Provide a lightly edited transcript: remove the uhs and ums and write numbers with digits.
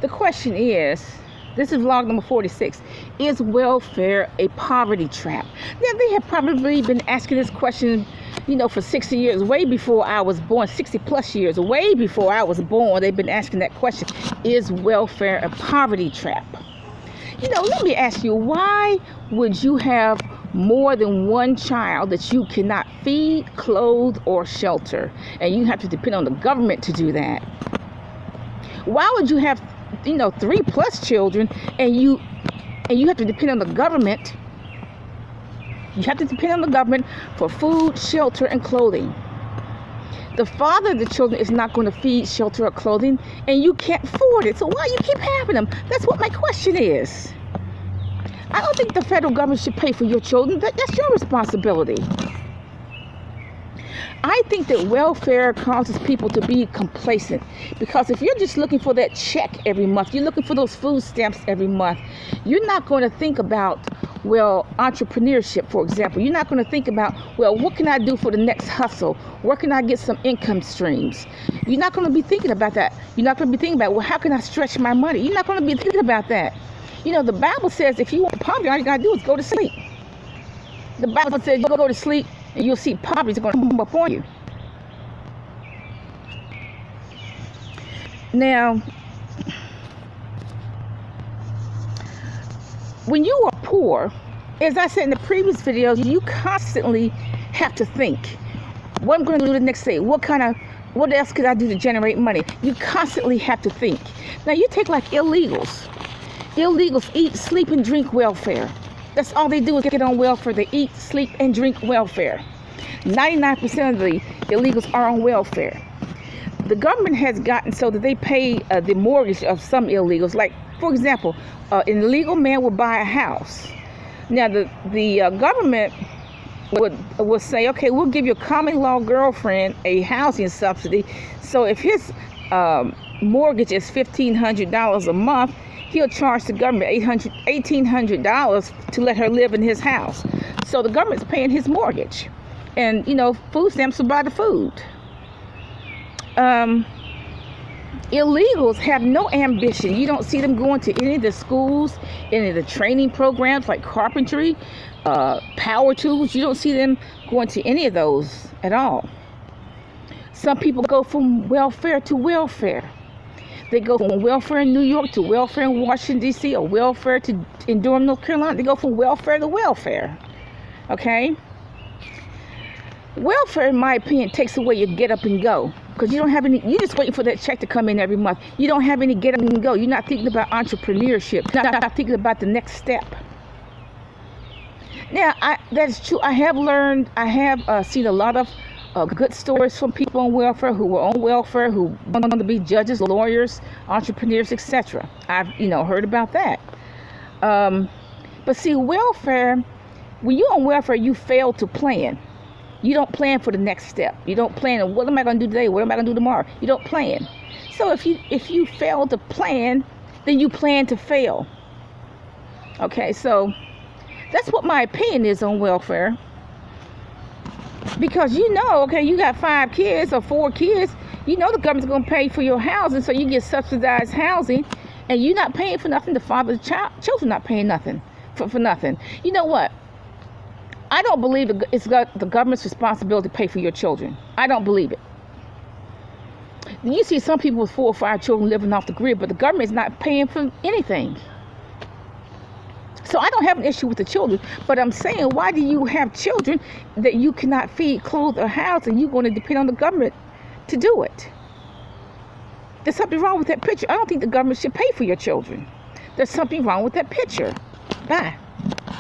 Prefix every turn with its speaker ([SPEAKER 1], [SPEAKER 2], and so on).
[SPEAKER 1] The question is, this is vlog number 46, is welfare a poverty trap? Now, they have probably been asking this question, for 60 years, way before I was born, 60 plus years, way before I was born, they've been asking that question, is welfare a poverty trap? Let me ask you, why would you have more than one child that you cannot feed, clothe, or shelter, and you have to depend on the government to do that? Why would you have 3+ children and you have to depend on the government? You have to depend on the government for food, shelter, and clothing. The father of the children is not going to feed, shelter, or clothing, and you can't afford it. So why you keep having them? That's what my question is. I don't think the federal government should pay for your children. That's your responsibility. I think that welfare causes people to be complacent, because if you're just looking for that check every month, you're looking for those food stamps every month, you're not going to think about, entrepreneurship, for example. You're not going to think about, what can I do for the next hustle? Where can I get some income streams? You're not going to be thinking about that. You're not going to be thinking about, how can I stretch my money? You're not going to be thinking about that. The Bible says if you want poverty, all you got to do is go to sleep. The Bible says you go to sleep and you'll see poverty is going to come upon you. Now, when you are poor, as I said in the previous videos, you constantly have to think, what I'm going to do the next day? What else could I do to generate money? You constantly have to think. Now, you take like illegals. Illegals eat, sleep, and drink welfare. That's all they do is get on welfare. They eat, sleep, and drink welfare. 99% of the illegals are on welfare. The government has gotten so that they pay the mortgage of some illegals. Like, for example, an illegal man will buy a house. Now, the government would say, okay, we'll give your common law girlfriend a housing subsidy. So if his mortgage is $1,500 a month, he'll charge the government $1,800 to let her live in his house. So the government's paying his mortgage. And, food stamps will buy the food. Illegals have no ambition. You don't see them going to any of the schools, any of the training programs like carpentry, power tools. You don't see them going to any of those at all. Some people go from welfare to welfare. They go from welfare in New York to welfare in Washington, D.C., or welfare in Durham, North Carolina. They go from welfare to welfare. Okay? Welfare, in my opinion, takes away your get up and go. Because you don't have any, you're just waiting for that check to come in every month. You don't have any get up and go. You're not thinking about entrepreneurship. You're not thinking about the next step. Now, that's true. I have seen a lot of good stories from people on welfare who were on welfare, who went on to be judges, lawyers, entrepreneurs, etc. I've, heard about that. But see, welfare, when you're on welfare, you fail to plan. You don't plan for the next step. You don't plan, what am I going to do today? What am I going to do tomorrow? You don't plan. So if you fail to plan, then you plan to fail. Okay, so that's what my opinion is on welfare. Because you got 5 kids or 4 kids, the government's going to pay for your housing, so you get subsidized housing, and you're not paying for nothing. The father of the children not paying nothing for nothing. You know what? I don't believe it's got the government's responsibility to pay for your children. I don't believe it. You see some people with 4 or 5 children living off the grid, but the government is not paying for anything. So I don't have an issue with the children, but I'm saying, why do you have children that you cannot feed, clothe, or house, and you're going to depend on the government to do it? There's something wrong with that picture. I don't think the government should pay for your children. There's something wrong with that picture. Bye.